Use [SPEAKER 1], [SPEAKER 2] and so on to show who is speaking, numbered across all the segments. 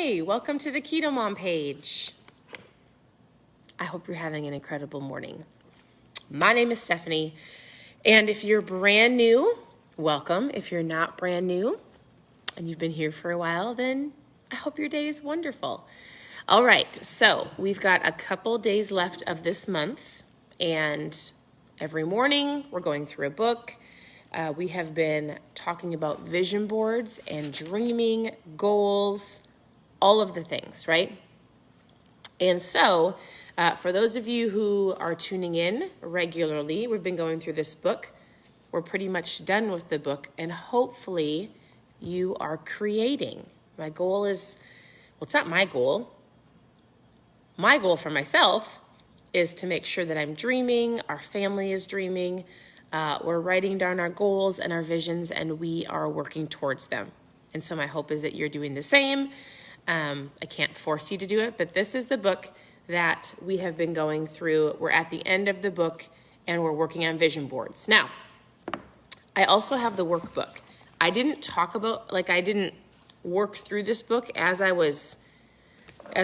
[SPEAKER 1] Hey, welcome to the Keto Mom page. I hope you're having an incredible morning. My name is Stephanie, and if you're brand new, welcome. If you're not brand new and you've been here for a while, then I hope your day is wonderful. All right, so we've got a couple days left of this month, and every morning we're going through a book. We have been talking about vision boards and dreaming, goals, all of the things, right? And so for those of you who are tuning in regularly, we've been going through this book. We're pretty much done with the book, and hopefully you are creating. My goal is, well, it's not my goal. My goal for myself is to make sure that I'm dreaming, our family is dreaming, we're writing down our goals and our visions, and we are working towards them. And so my hope is that you're doing the same. I can't force you to do it, but this is the book that we have been going through. We're at the end of the book, and we're working on vision boards. Now, I also have the workbook. I didn't work through this book as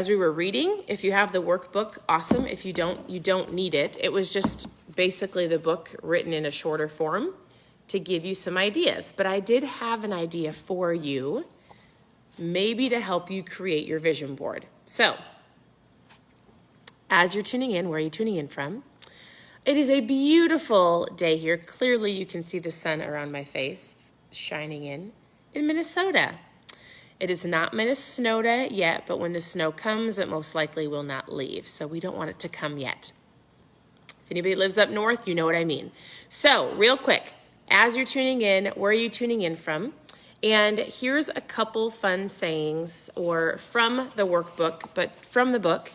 [SPEAKER 1] we were reading. If you have the workbook, awesome. If you don't, you don't need it. It was just basically the book written in a shorter form to give you some ideas. But I did have an idea for you, maybe to help you create your vision board. So, as you're tuning in, where are you tuning in from? It is a beautiful day here. Clearly, you can see the sun around my face. It's shining in Minnesota. It is not Minnesota yet, but when the snow comes, it most likely will not leave. So we don't want it to come yet. If anybody lives up north, you know what I mean. So real quick, as you're tuning in, where are you tuning in from? And here's a couple fun sayings or from the workbook, but from the book.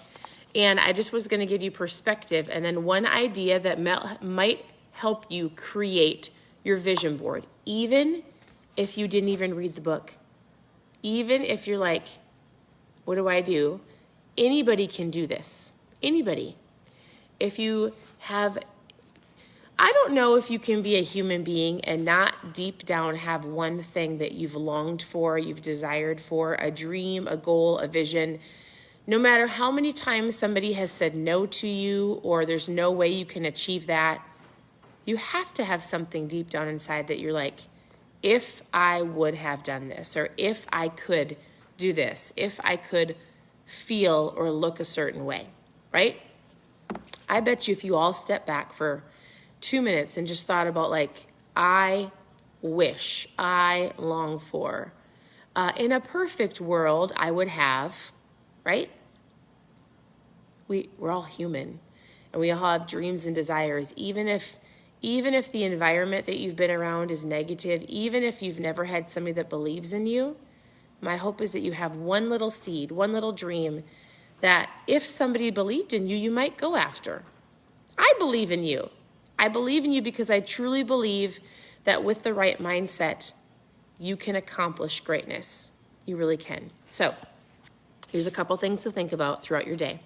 [SPEAKER 1] And I just was going to give you perspective and then one idea that might help you create your vision board, even if you didn't even read the book. Even if you're like, what do I do? Anybody can do this. Anybody. If you have, I don't know if you can be a human being and not deep down have one thing that you've longed for, you've desired for, a dream, a goal, a vision. No matter how many times somebody has said no to you or there's no way you can achieve that, you have to have something deep down inside that you're like, if I would have done this, or if I could do this, if I could feel or look a certain way, right? I bet you if you all step back for 2 minutes and just thought about like, I wish, I long for, in a perfect world, I would have, right? We're all human, and we all have dreams and desires, even if the environment that you've been around is negative, even if you've never had somebody that believes in you, my hope is that you have one little seed, one little dream that if somebody believed in you, you might go after. I believe in you. I believe in you because I truly believe that with the right mindset, you can accomplish greatness. You really can. So here's a couple things to think about throughout your day.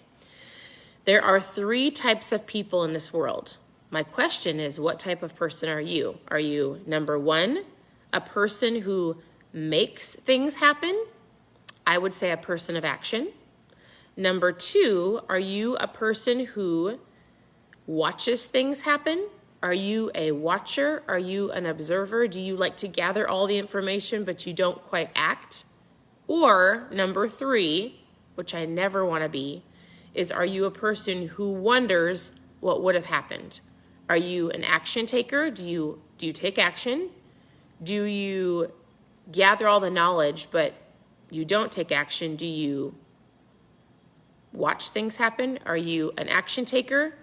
[SPEAKER 1] There are 3 types of people in this world. My question is, what type of person are you? Are you, number 1, a person who makes things happen? I would say a person of action. Number 2, are you a person who watches things happen? Are you a watcher? Are you an observer? Do you like to gather all the information but you don't quite act? Or number 3, which I never want to be, is are you a person who wonders what would have happened? Are you an action taker? Do you take action? Do you gather all the knowledge, but you don't take action? Do you watch things happen? Are you an action taker?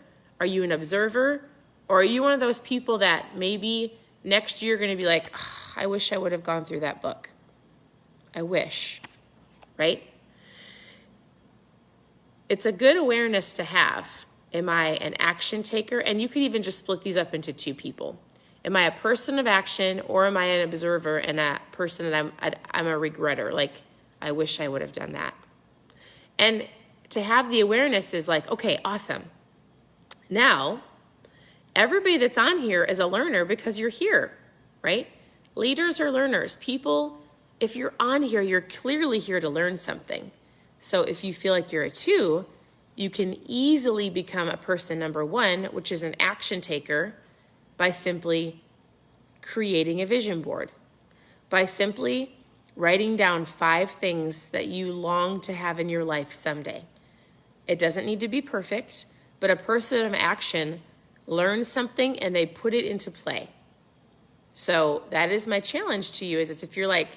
[SPEAKER 1] Are you an observer? Or are you one of those people that maybe next year you're going to be like, I wish I would have gone through that book. I wish, right? It's a good awareness to have. Am I an action taker? And you could even just split these up into 2 people. Am I a person of action, or am I an observer and a person that I'm a regretter? Like, I wish I would have done that. And to have the awareness is like, okay, awesome. Now, everybody that's on here is a learner because you're here, right? Leaders are learners. People, if you're on here, you're clearly here to learn something. So if you feel like you're a 2, you can easily become a person number 1, which is an action taker, by simply creating a vision board, by simply writing down 5 things that you long to have in your life someday. It doesn't need to be perfect, but a person of action learns something and they put it into play. So that is my challenge to you, is if you're like,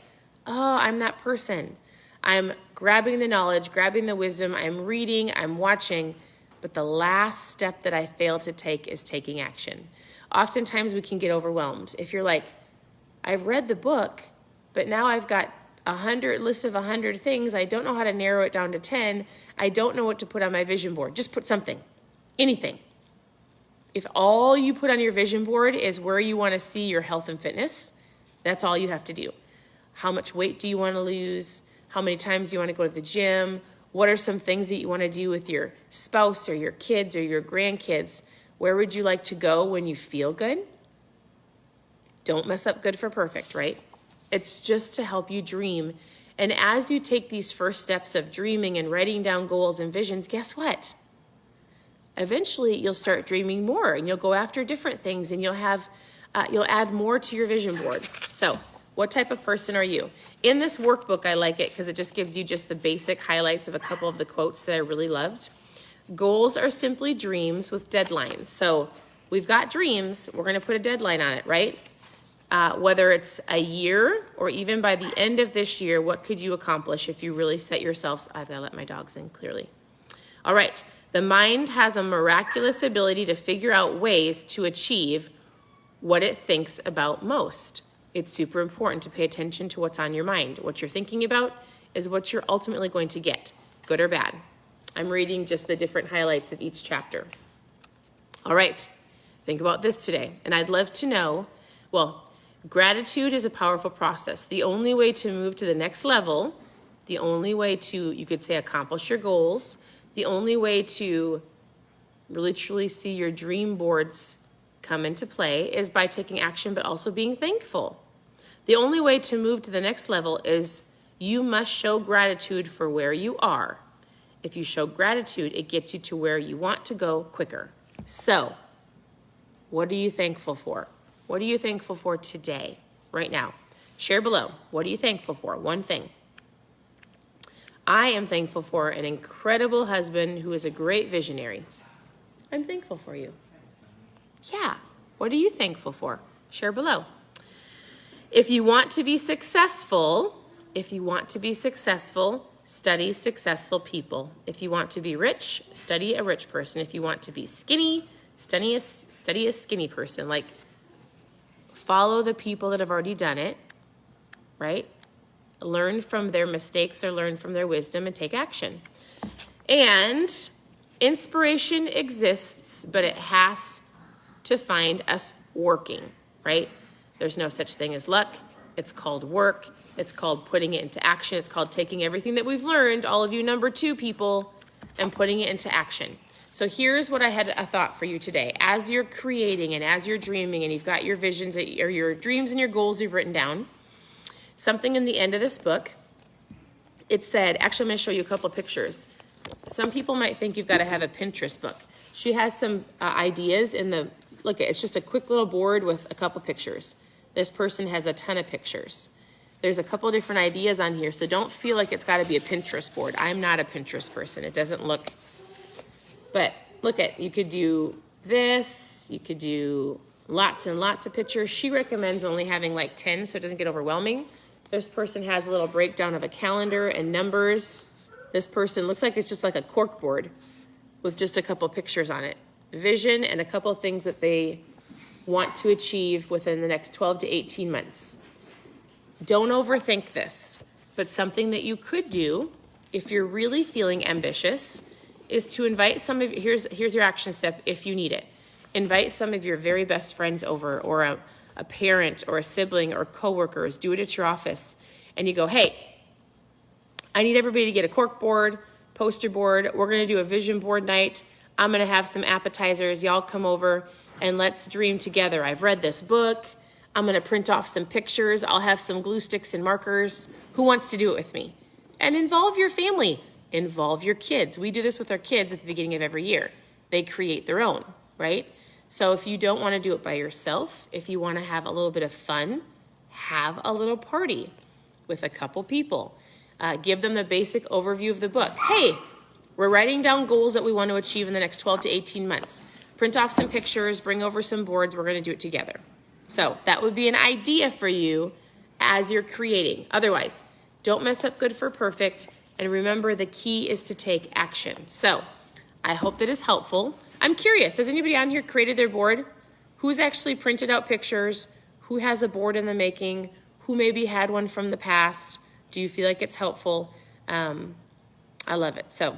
[SPEAKER 1] oh, I'm that person. I'm grabbing the knowledge, grabbing the wisdom, I'm reading, I'm watching, but the last step that I fail to take is taking action. Oftentimes we can get overwhelmed. If you're like, I've read the book, but now I've got a list of 100 things. I don't know how to narrow it down to 10. I don't know what to put on my vision board. Just put something, anything. If all you put on your vision board is where you want to see your health and fitness, that's all you have to do. How much weight do you want to lose? How many times do you want to go to the gym? What are some things that you want to do with your spouse or your kids or your grandkids? Where would you like to go when you feel good? Don't mess up good for perfect, right? It's just to help you dream. And as you take these first steps of dreaming and writing down goals and visions, guess what? Eventually you'll start dreaming more and you'll go after different things and you'll add more to your vision board. So what type of person are you? In this workbook, I like it because it just gives you just the basic highlights of a couple of the quotes that I really loved. Goals are simply dreams with deadlines. So we've got dreams, we're going to put a deadline on it, right? Whether it's a year or even by the end of this year, what could you accomplish if you really set yourselves? I've got to let my dogs in clearly. All right. The mind has a miraculous ability to figure out ways to achieve what it thinks about most. It's super important to pay attention to what's on your mind. What you're thinking about is what you're ultimately going to get, good or bad. I'm reading just the different highlights of each chapter. All right, think about this today. And I'd love to know, gratitude is a powerful process. The only way to move to the next level, the only way to, you could say, accomplish your goals, the only way to really truly see your dream boards come into play is by taking action, but also being thankful. The only way to move to the next level is you must show gratitude for where you are. If you show gratitude, it gets you to where you want to go quicker. So, what are you thankful for? What are you thankful for today, right now? Share below. What are you thankful for? One thing. I am thankful for an incredible husband who is a great visionary. I'm thankful for you. Yeah. What are you thankful for? Share below. If you want to be successful, study successful people. If you want to be rich, study a rich person. If you want to be skinny, study a skinny person. Like, follow the people that have already done it, right? Learn from their mistakes or learn from their wisdom and take action. And inspiration exists, but it has to find us working, right? There's no such thing as luck. It's called work. It's called putting it into action. It's called taking everything that we've learned, all of you number 2 people, and putting it into action. So here's what I had a thought for you today. As you're creating and as you're dreaming and you've got your visions or your dreams and your goals you've written down, something in the end of this book, it said, actually I'm going to show you a couple of pictures. Some people might think you've got to have a Pinterest book. She has some ideas in the, look, it's just a quick little board with a couple pictures. This person has a ton of pictures. There's a couple different ideas on here, so don't feel like it's got to be a Pinterest board. I'm not a Pinterest person. It doesn't look, but look at, you could do this, you could do lots and lots of pictures. She recommends only having like 10 so it doesn't get overwhelming. This person has a little breakdown of a calendar and numbers. This person looks like it's just like a cork board with just a couple pictures on it. Vision and a couple of things that they want to achieve within the next 12 to 18 months. Don't overthink this, but something that you could do if you're really feeling ambitious is to invite some of, here's your action step if you need it. Invite some of your very best friends over, or a parent or a sibling or coworkers. Do it at your office. And you go, hey, I need everybody to get a cork board, poster board. We're going to do a vision board night. I'm going to have some appetizers. Y'all come over and let's dream together. I've read this book. I'm going to print off some pictures. I'll have some glue sticks and markers. Who wants to do it with me? And involve your family. Involve your kids. We do this with our kids at the beginning of every year. They create their own, right? So if you don't want to do it by yourself, if you want to have a little bit of fun, have a little party with a couple people. Give them the basic overview of the book. Hey, we're writing down goals that we want to achieve in the next 12 to 18 months. Print off some pictures, bring over some boards. We're going to do it together. So that would be an idea for you as you're creating. Otherwise, don't mess up good for perfect. And remember, the key is to take action. So I hope that is helpful. I'm curious, has anybody on here created their board? Who's actually printed out pictures? Who has a board in the making? Who maybe had one from the past? Do you feel like it's helpful? I love it. So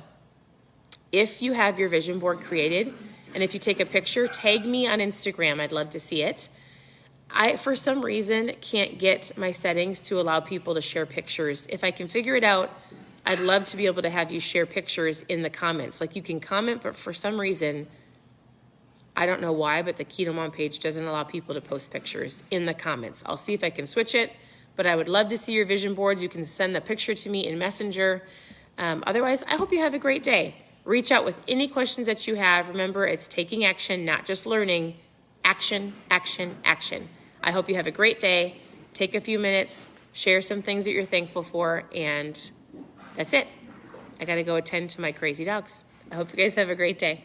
[SPEAKER 1] if you have your vision board created, and if you take a picture, tag me on Instagram. I'd love to see it. I, for some reason, can't get my settings to allow people to share pictures. If I can figure it out, I'd love to be able to have you share pictures in the comments. Like, you can comment, but for some reason, I don't know why, but the Keto Mom page doesn't allow people to post pictures in the comments. I'll see if I can switch it, but I would love to see your vision boards. You can send the picture to me in Messenger. Otherwise, I hope you have a great day. Reach out with any questions that you have. Remember, it's taking action, not just learning. Action, action, action. I hope you have a great day. Take a few minutes, share some things that you're thankful for, and that's it. I got to go attend to my crazy dogs. I hope you guys have a great day.